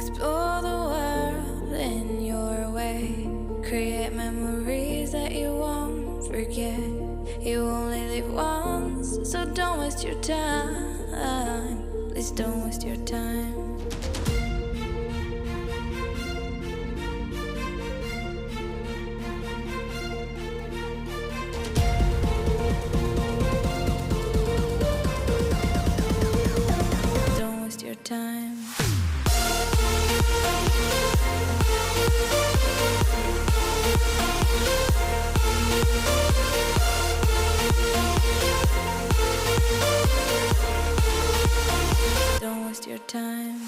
Explore the world in your way. Create memories that you won't forget. You only live once, so don't waste your time. Please don't waste your time. Don't waste your time. Don't waste your time.